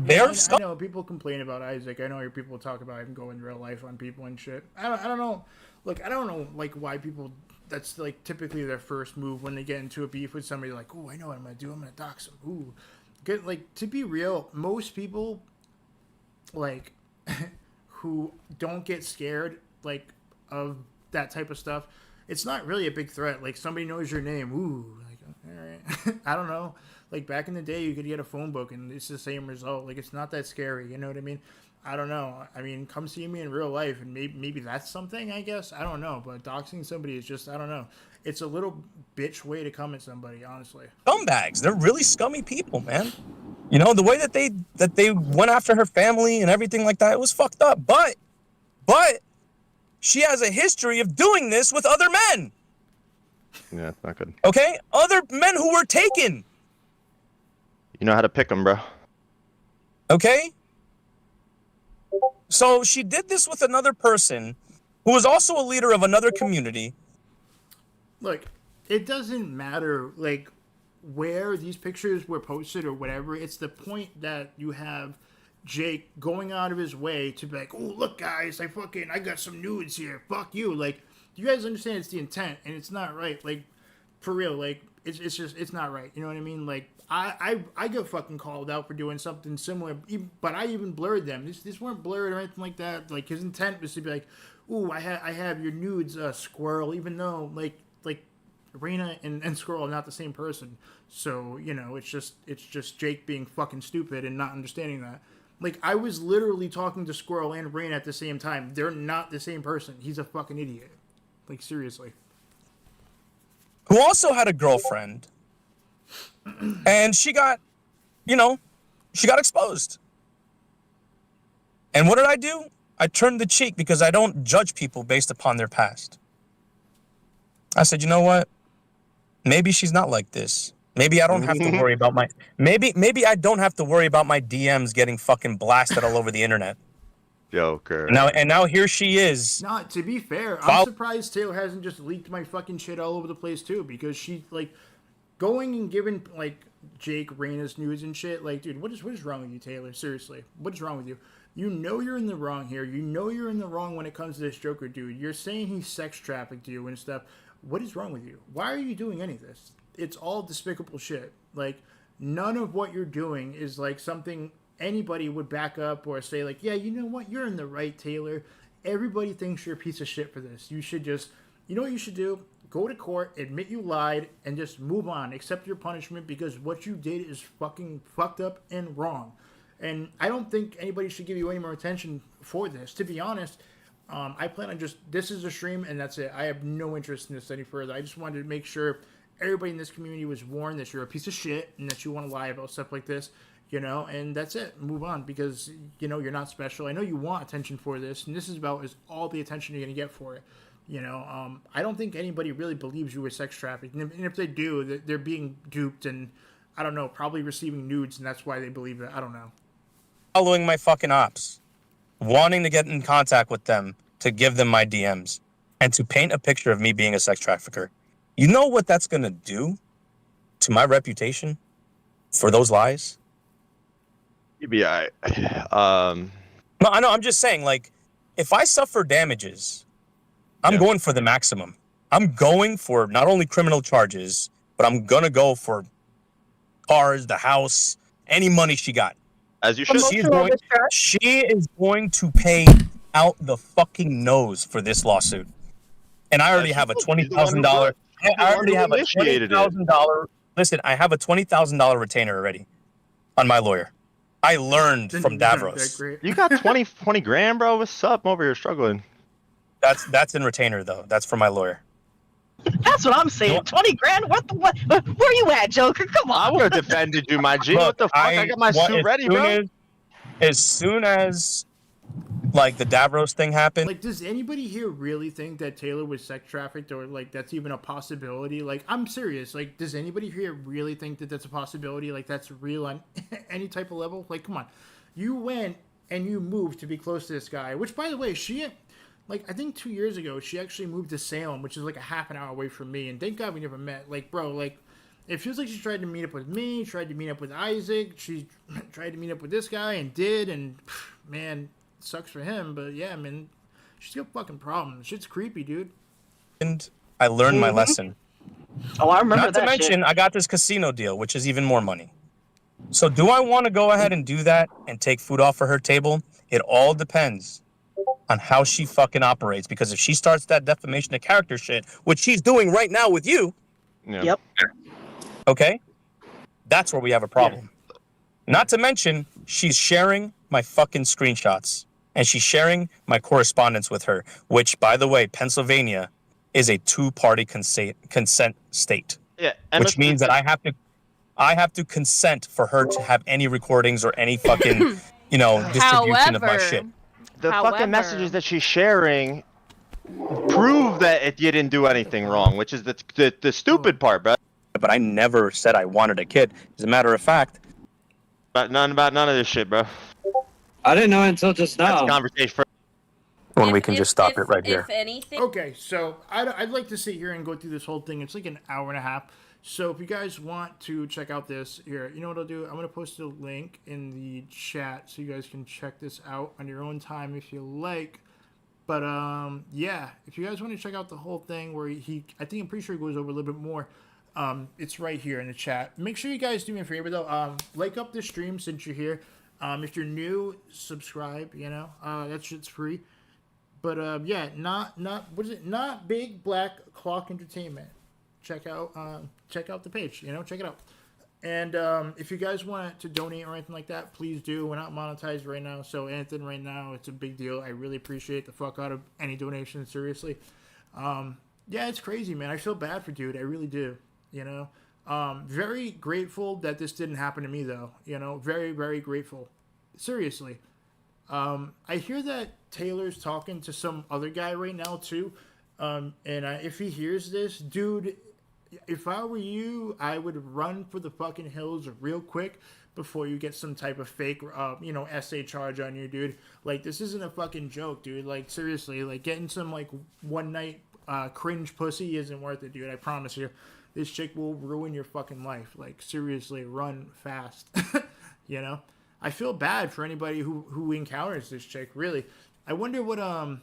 know people complain about Isaac. I know your people talk about him going real life on people and shit. I don't know. Look, I don't know, like, why people... That's, like, typically their first move when they get into a beef with somebody. Like, oh, I know what I'm going to do. I'm going to dox them. Ooh. Like, to be real, most people, like, who don't get scared, like, of that type of stuff, it's not really a big threat. Like, somebody knows your name. Ooh. Like, all right. I don't know. Like, back in the day, you could get a phone book, and it's the same result. Like, it's not that scary. You know what I mean? I don't know. I mean, come see me in real life, and maybe that's something, I guess. I don't know. But doxing somebody is just, I don't know. It's a little bitch way to come at somebody, honestly. Scumbags. They're really scummy people, man. You know, the way that they went after her family and everything like that, it was fucked up. But she has a history of doing this with other men. Yeah, it's not good. Okay? Other men who were taken. You know how to pick them, bro. Okay? So she did this with another person who was also a leader of another community. Look, it doesn't matter, like, where these pictures were posted or whatever. It's the point that you have Jake going out of his way to be like, oh, look, guys, I got some nudes here. Fuck you. Like, do you guys understand it's the intent? And it's not right. Like, for real, like, it's not right. You know what I mean? Like, I get fucking called out for doing something similar, but I even blurred them. These weren't blurred or anything like that. Like, his intent was to be like, ooh, I have your nudes, Squirrel, even though, like Raina and Squirrel are not the same person. So, you know, it's just Jake being fucking stupid and not understanding that. Like, I was literally talking to Squirrel and Raina at the same time. They're not the same person. He's a fucking idiot. Like, seriously. Who also had a girlfriend. And she got exposed. And what did I do? I turned the cheek because I don't judge people based upon their past. I said, you know what? Maybe she's not like this. Maybe I don't have to worry about my maybe I don't have to worry about my DMs getting fucking blasted all over the internet. Joker. And now here she is. Not to be fair, I'm surprised Taylor hasn't just leaked my fucking shit all over the place too, because she like going and giving like Jake Reyna's news and shit. Like, dude, what is wrong with you, Taylor? Seriously, what is wrong with you? You know you're in the wrong here. You know you're in the wrong when it comes to this Joker dude. You're saying he sex trafficked you and stuff. What is wrong with you? Why are you doing any of this? It's all despicable shit. Like, none of what you're doing is like something anybody would back up or say like, yeah, you know what? You're in the right, Taylor. Everybody thinks you're a piece of shit for this. You should just, you know what you should do? Go to court, admit you lied, and just move on. Accept your punishment, because what you did is fucking fucked up and wrong. And I don't think anybody should give you any more attention for this. To be honest, I plan on just, this is a stream and that's it. I have no interest in this any further. I just wanted to make sure everybody in this community was warned that you're a piece of shit and that you want to lie about stuff like this, you know, and that's it. Move on, because, you know, you're not special. I know you want attention for this, and this is about all the attention you're going to get for it. You know, I don't think anybody really believes you were sex trafficked. And if they do, they're being duped and, I don't know, probably receiving nudes, and that's why they believe it. I don't know. Following my fucking ops, wanting to get in contact with them to give them my DMs and to paint a picture of me being a sex trafficker. You know what that's going to do to my reputation for those lies? You'd be alright. No, I know. I'm just saying, like, if I suffer damages, I'm going for the maximum. I'm going for not only criminal charges, but I'm going to go for cars, the house, any money she got. As you should. She is going to pay out the fucking nose for this lawsuit. And I already have a $20,000. I already have a $20,000. Listen, I have a $20,000 retainer already on my lawyer. I learned from Davros. You got 20 grand, bro? What's up? I'm over here struggling. That's in retainer though. That's for my lawyer. That's what I'm saying. 20 grand? What? Where you at, Joker? Come on. I would have defended you, my G. Look, what the fuck? I got my suit ready, bro. As soon as like the Davros thing happened. Like, does anybody here really think that Taylor was sex trafficked, or like that's even a possibility? Like, I'm serious. Like, does anybody here really think that that's a possibility? Like, that's real on any type of level? Like, come on. You went and you moved to be close to this guy, which, by the way, like, I think 2 years ago, she actually moved to Salem, which is like a half an hour away from me. And thank God we never met. Like, bro, like, it feels like she tried to meet up with me, tried to meet up with Isaac. She tried to meet up with this guy and did. And, man, sucks for him. But, yeah, man, she's got fucking problems. Shit's creepy, dude. And I learned my lesson. Oh, I remember Not that to mention, shit. I got this casino deal, which is even more money. So do I want to go ahead and do that and take food off of her table? It all depends on how she fucking operates, because if she starts that defamation of character shit, which she's doing right now with you, Yep. okay, that's where we have a problem. Not to mention, she's sharing my fucking screenshots, and she's sharing my correspondence with her, which, by the way, Pennsylvania is a two-party consent state. Yeah, which means that I have to consent for her to have any recordings or any fucking, distribution of my shit. The fucking messages that she's sharing prove that you didn't do anything wrong, which is the stupid part, bro. But I never said I wanted a kid. As a matter of fact, about none of this shit, bro. I didn't know until just now. That's a conversation for when we can just stop it right here. If anything. Okay, so I'd like to sit here and go through this whole thing. It's like an hour and a half. So if you guys want to check out this here, you know what I'll do? I'm going to post a link in the chat so you guys can check this out on your own time if you like. But yeah, if you guys want to check out the whole thing where I'm pretty sure he goes over a little bit more. It's right here in the chat. Make sure you guys do me a favor though. Like up the stream since you're here. If you're new, subscribe, that shit's free. But yeah, not Big Black Clock Entertainment. Check out the page, check it out. And if you guys want to donate or anything like that, please do. We're not monetized right now, so anything right now, it's a big deal. I really appreciate the fuck out of any donations, seriously. Yeah, it's crazy, man. I feel bad for dude. I really do, Very grateful that this didn't happen to me, though. Very, very grateful. Seriously. I hear that Taylor's talking to some other guy right now, too. If he hears this, dude, if I were you, I would run for the fucking hills real quick before you get some type of fake, essay charge on you, dude. Like, this isn't a fucking joke, dude. Like, seriously, like, getting some, like, one night cringe pussy isn't worth it, dude. I promise you. This chick will ruin your fucking life. Like, seriously, run fast. You know? I feel bad for anybody who encounters this chick, really. I wonder what, oh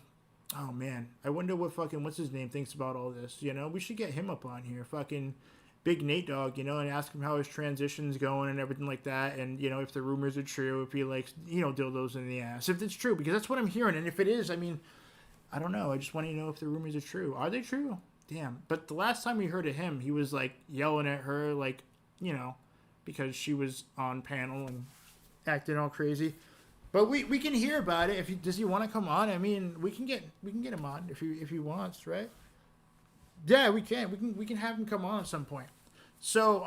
man, I wonder what fucking, what's his name, thinks about all this, you know? We should get him up on here, fucking Big Nate Dogg, you know, and ask him how his transition's going and everything like that, and, you know, if the rumors are true, if he likes, you know, dildos in the ass, if it's true, because that's what I'm hearing, and if it is, I mean, I don't know, I just want to know if the rumors are true. Are they true? Damn. But the last time we heard of him, he was, like, yelling at her, like, you know, because she was on panel and acting all crazy. But we can hear about it. Does he want to come on? I mean, we can get him on if he wants, right? Yeah, we can have him come on at some point. So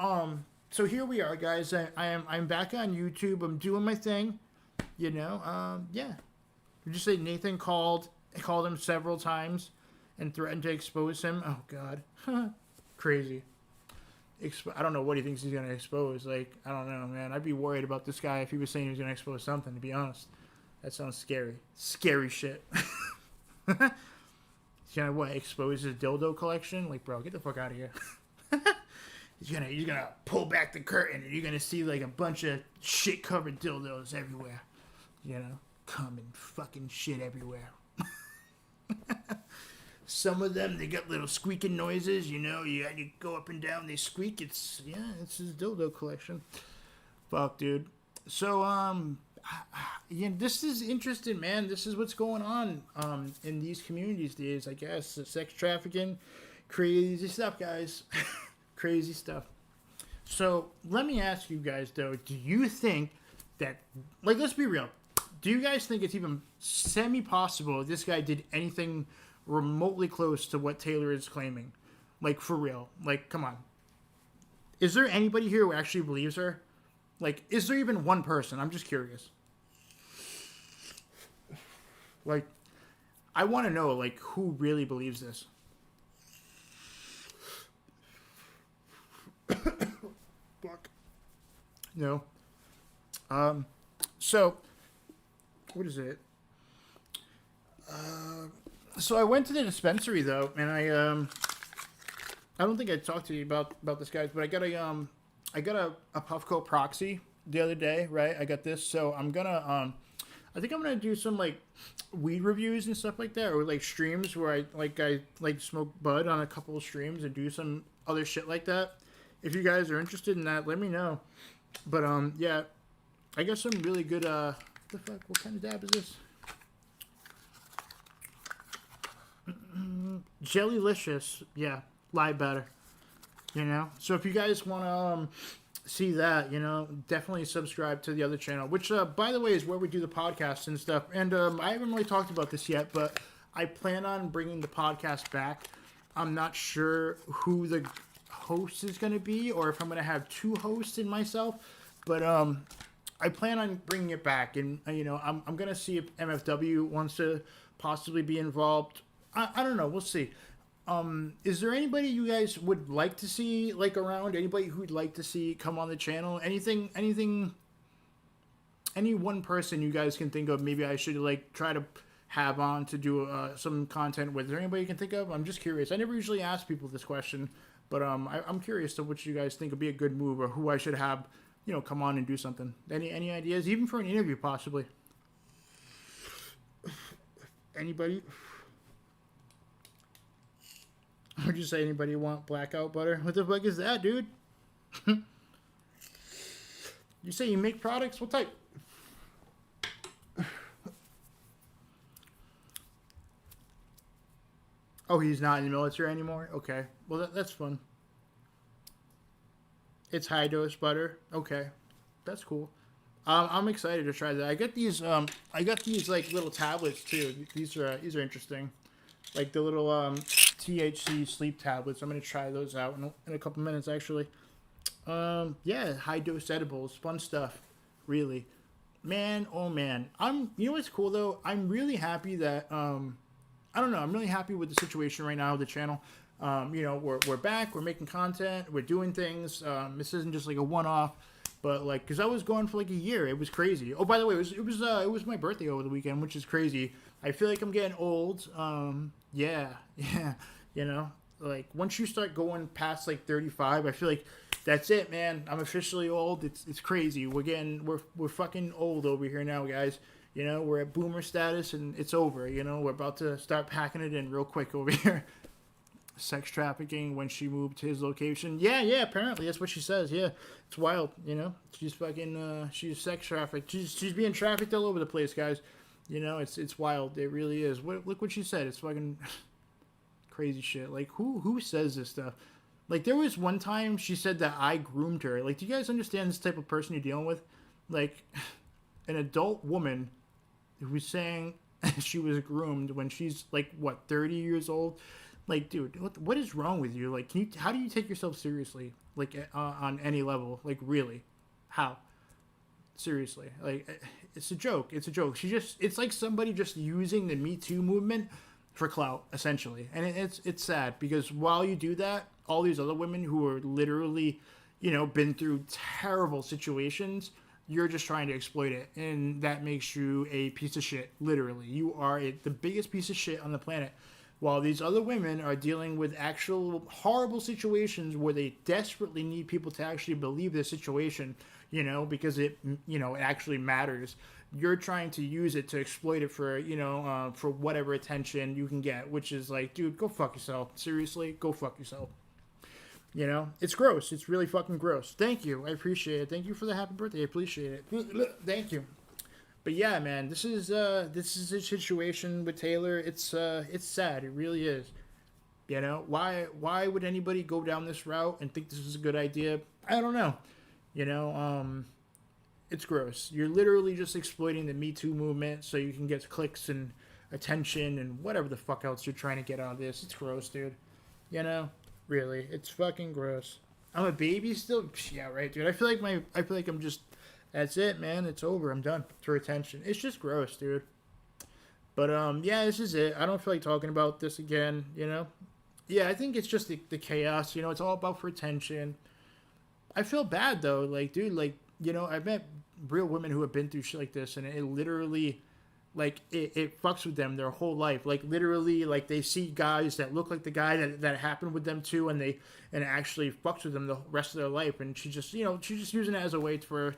here we are, guys. I'm back on YouTube. I'm doing my thing, you know. Yeah. We just say Nathan called him several times and threatened to expose him. Oh God, crazy. I don't know what he thinks he's gonna expose. Like, I don't know, man. I'd be worried about this guy if he was saying he was gonna expose something. To be honest, that sounds scary. Scary shit. He's gonna what? Expose his dildo collection? Like, bro, get the fuck out of here. He's gonna pull back the curtain and you're gonna see like a bunch of shit covered dildos everywhere. You know, cum and fucking shit everywhere. Some of them, they got little squeaking noises, you know, you go up and down, they squeak. It's his dildo collection. Fuck, dude. So, yeah, this is interesting, man. This is what's going on in these communities these days, I guess. Sex trafficking, crazy stuff, guys. Crazy stuff. So, let me ask you guys, though, do you think that, like, let's be real. Do you guys think it's even semi-possible if this guy did anything remotely close to what Taylor is claiming? Like, for real. Like, come on. Is there anybody here who actually believes her? Like, is there even one person? I'm just curious. Like, I want to know, like, who really believes this. Fuck. No. So, what is it? So I went to the dispensary though, and I don't think I talked to you about this, guys, but I got a Puffco Proxy the other day, right? I got this, so I'm gonna I think I'm gonna do some like weed reviews and stuff like that, or like streams where I smoke bud on a couple of streams and do some other shit like that. If you guys are interested in that, let me know. But yeah, I got some really good what the fuck? What kind of dab is this? Jellylicious, yeah, lie better, you know. So if you guys want to see that, you know, definitely subscribe to the other channel, which by the way is where we do the podcast and stuff. And I haven't really talked about this yet, but I plan on bringing the podcast back. I'm not sure who the host is going to be, or if I'm going to have two hosts in myself, but I plan on bringing it back. And you know, I'm going to see if MFW wants to possibly be involved. I don't know. We'll see. Is there anybody you guys would like to see, like, around? Anybody who'd like to see come on the channel? Anything, any one person you guys can think of maybe I should, like, try to have on to do some content with? Is there anybody you can think of? I'm just curious. I never usually ask people this question, but I'm curious to what you guys think would be a good move, or who I should have, you know, come on and do something. Any ideas? Even for an interview, possibly. Anybody? Would you say anybody want blackout butter? What the fuck is that, dude? You say you make products? What type? Oh, he's not in the military anymore? Okay. Well, that's fun. It's high dose butter. Okay. That's cool. I'm excited to try that. I got these like little tablets too. These are interesting. Like the little THC sleep tablets. I'm gonna try those out in a couple minutes, actually. Yeah, high dose edibles, fun stuff. Really, man. Oh man. You know what's cool though? I'm really happy that I don't know. I'm really happy with the situation right now with the channel. You know, we're back. We're making content. We're doing things. This isn't just like a one-off. But like, because I was gone for like a year, it was crazy. Oh, by the way, it was my birthday over the weekend, which is crazy. I feel like I'm getting old. Yeah. You know, like once you start going past like 35, I feel like that's it, man. I'm officially old. It's crazy. We're fucking old over here now, guys. You know, we're at boomer status, and it's over. You know, we're about to start packing it in real quick over here. Sex trafficking when she moved to his location. Yeah, apparently that's what she says. Yeah, it's wild. You know, she's fucking she's sex trafficked. She's being trafficked all over the place, guys. You know, it's wild. It really is. Look what she said. It's fucking crazy shit. Like who says this stuff? Like there was one time she said that I groomed her. Like, do you guys understand this type of person you're dealing with? Like an adult woman who's saying she was groomed when she's like what 30 years old. Like, dude, what is wrong with you? Like, how do you take yourself seriously? Like, on any level? Like, really? How? Seriously. Like, it's a joke. It's a joke. It's like somebody just using the Me Too movement for clout, essentially. And it's sad because while you do that, all these other women who are literally, you know, been through terrible situations, you're just trying to exploit it. And that makes you a piece of shit, literally. You are the biggest piece of shit on the planet. While these other women are dealing with actual horrible situations where they desperately need people to actually believe their situation, you know, because it actually matters. You're trying to use it to exploit it for, for whatever attention you can get, which is like, dude, go fuck yourself. Seriously, go fuck yourself. You know, it's gross. It's really fucking gross. Thank you. I appreciate it. Thank you for the happy birthday. I appreciate it. Thank you. But yeah, man, this is a situation with Taylor. It's sad. It really is. You know, why would anybody go down this route and think this is a good idea? I don't know. You know, it's gross. You're literally just exploiting the Me Too movement so you can get clicks and attention and whatever the fuck else you're trying to get out of this. It's gross, dude. You know, really, it's fucking gross. I'm a baby still. Yeah, right, dude. I feel like I'm just. That's it, man. It's over. I'm done for attention. It's just gross, dude. But, yeah, this is it. I don't feel like talking about this again, you know? Yeah, I think it's just the chaos, you know? It's all about for attention. I feel bad, though. Like, dude, like, you know, I've met real women who have been through shit like this, and it literally, like, it fucks with them their whole life. Like, literally, like, they see guys that look like the guy that happened with them, too, and it actually fucks with them the rest of their life. And she's just using it as a way for...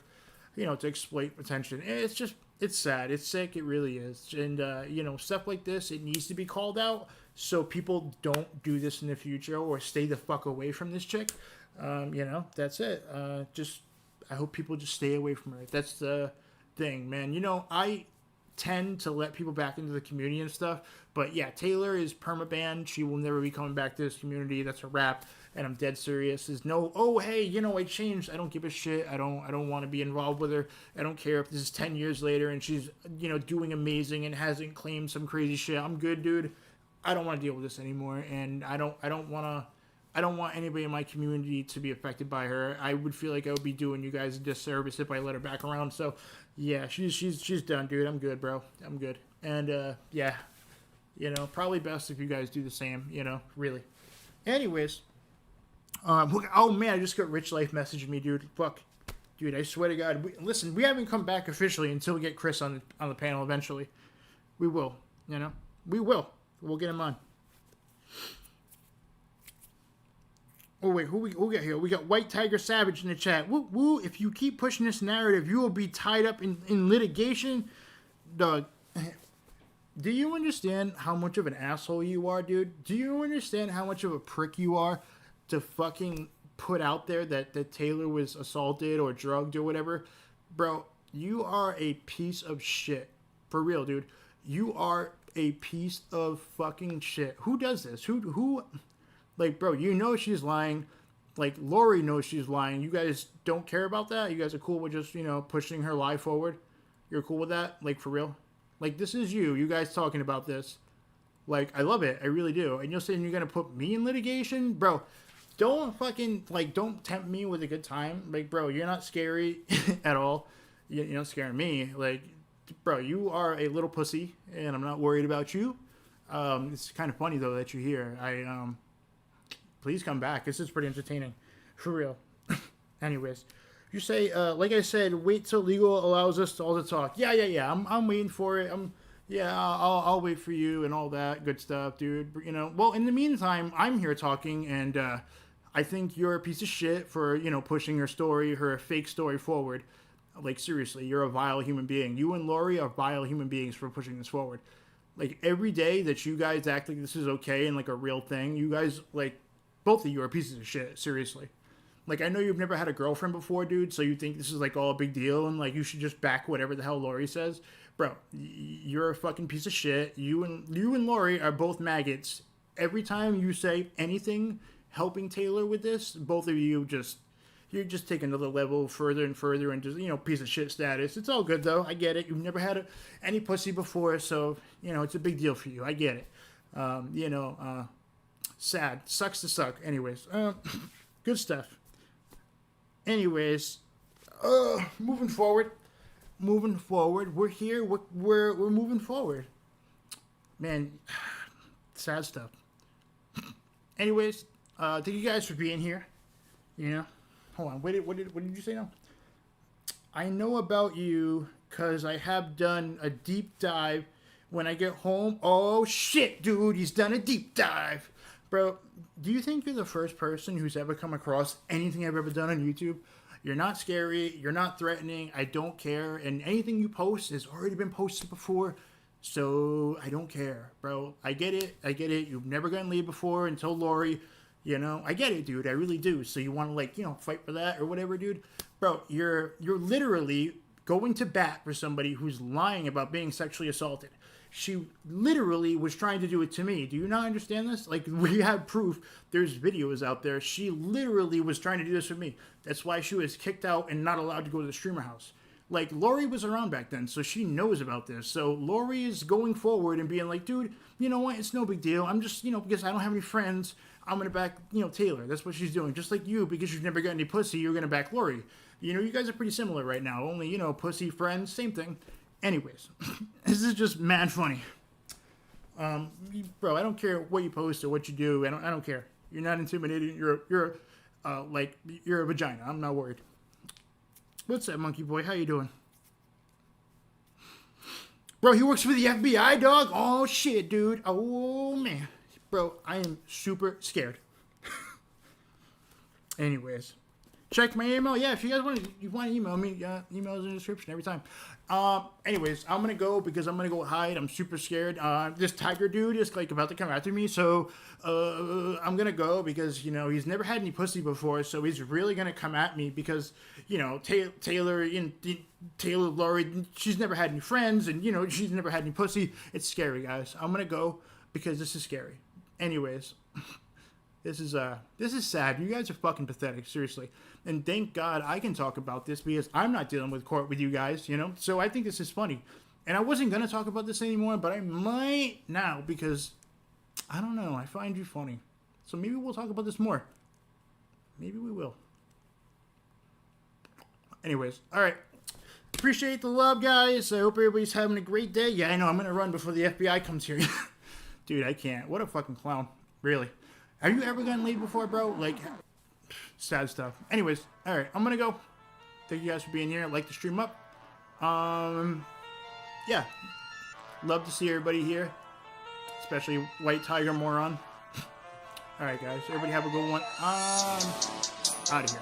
to exploit attention. It's sad. It's sick. It really is. And, stuff like this, it needs to be called out so people don't do this in the future or stay the fuck away from this chick. That's it. I hope people just stay away from her. That's the thing, man. You know, I tend to let people back into the community and stuff, but yeah, Taylor is permabanned. She will never be coming back to this community. That's a wrap. And I'm dead serious. There's no, oh, hey, I changed. I don't give a shit. I don't want to be involved with her. I don't care if this is 10 years later and she's, doing amazing and hasn't claimed some crazy shit. I'm good, dude. I don't want to deal with this anymore. And I don't want anybody in my community to be affected by her. I would feel like I would be doing you guys a disservice if I let her back around. So, yeah, she's done, dude. I'm good, bro. I'm good. And, yeah, probably best if you guys do the same, really. Anyways. Oh man, I just got Rich Life messaging me, dude. Fuck, dude, I swear to God. We haven't come back officially until we get Chris on the panel eventually. We will, we will. We'll get him on. Oh wait, who we got here? We got White Tiger Savage in the chat. Woo woo! If you keep pushing this narrative, you will be tied up in litigation, dog. Do you understand how much of an asshole you are, dude? Do you understand how much of a prick you are? To fucking put out there that Taylor was assaulted or drugged or whatever. Bro, you are a piece of shit. For real, dude. You are a piece of fucking shit. Who does this? Who like, bro, she's lying. Like, Lori knows she's lying. You guys don't care about that? You guys are cool with just, pushing her lie forward? You're cool with that? Like, for real? Like, this is you guys talking about this. Like, I love it. I really do. And you're saying you're going to put me in litigation? Bro, don't tempt me with a good time. Like, bro, you're not scary at all. You're not scaring me. Like, bro, you are a little pussy, and I'm not worried about you. It's kind of funny though that you're here. Please come back. This is pretty entertaining, for real. Anyways, you say, like I said, wait till legal allows us all to talk. Yeah. I'm waiting for it. I'll wait for you and all that good stuff, dude. You know, well, in the meantime, I'm here talking, and I think you're a piece of shit for, you know, pushing her fake story forward. Like, seriously, you're a vile human being. You and Lori are vile human beings for pushing this forward. Like, every day that you guys act like this is okay and, like, a real thing, you guys, like, both of you are pieces of shit, seriously. Like, I know you've never had a girlfriend before, dude, so you think this is, like, all a big deal, and, like, you should just back whatever the hell Lori says. Bro, you're a fucking piece of shit. You and Lori are both maggots. Every time you say anything helping Taylor with this, both of you you're just taking another level further and further and just, you know, piece of shit status. It's all good, though. I get it. You've never had any pussy before, so, you know, it's a big deal for you. I get it. Sad. Sucks to suck. Anyways, good stuff. Anyways, moving forward. We're here. We're moving forward. Man, sad stuff. Anyways, thank you guys for being here. You know, hold on. What did you say now? I know about you because I have done a deep dive. When I get home, oh shit, dude, he's done a deep dive, bro. Do you think you're the first person who's ever come across anything I've ever done on YouTube? You're not scary. You're not threatening. I don't care. And anything you post has already been posted before. So I don't care, bro. I get it. You've never gotten laid before until Lori. You know, I get it, dude. I really do. So you want to, like, you know, fight for that or whatever, dude? Bro, you're literally going to bat for somebody who's lying about being sexually assaulted. She literally was trying to do it to me. Do you not understand this? Like, we have proof. There's videos out there. She literally was trying to do this with me. That's why she was kicked out and not allowed to go to the streamer house. Like, Lori was around back then, so she knows about this. So Lori is going forward and being like, dude, you know what? It's no big deal. I'm just, you know, because I don't have any friends, I'm going to back, you know, Taylor. That's what she's doing. Just like you, because you've never got any pussy, you're going to back Lori. You know, you guys are pretty similar right now. Only, you know, pussy, friends, same thing. Anyways, this is just mad funny. Bro, I don't care what you post or what you do. I don't care. You're not intimidating. You're a vagina. I'm not worried. What's that, monkey boy? How you doing? Bro, he works for the FBI, dog. Oh shit, dude. Oh man, bro, I am super scared. Anyways. Check my email. Yeah, if you guys want to email me, email is in the description every time. Anyways, I'm going to go because I'm going to go hide. I'm super scared. This tiger dude is, like, about to come after me. So, I'm going to go because, you know, he's never had any pussy before. So he's really going to come at me because, you know, Taylor, Lori, she's never had any friends. And, you know, she's never had any pussy. It's scary, guys. I'm going to go because this is scary. Anyways. This is sad. You guys are fucking pathetic, seriously. And thank God I can talk about this because I'm not dealing with court with you guys, you know? So I think this is funny. And I wasn't going to talk about this anymore, but I might now because, I don't know, I find you funny. So maybe we'll talk about this more. Maybe we will. Anyways, all right. Appreciate the love, guys. I hope everybody's having a great day. Yeah, I know. I'm going to run before the FBI comes here. Dude, I can't. What a fucking clown. Really. Have you ever gotten laid before, bro? Like, sad stuff. Anyways, all right, I'm gonna go. Thank you guys for being here. Like the stream up. Yeah. Love to see everybody here, especially White Tiger Moron. All right, guys. Everybody have a good one. Out of here.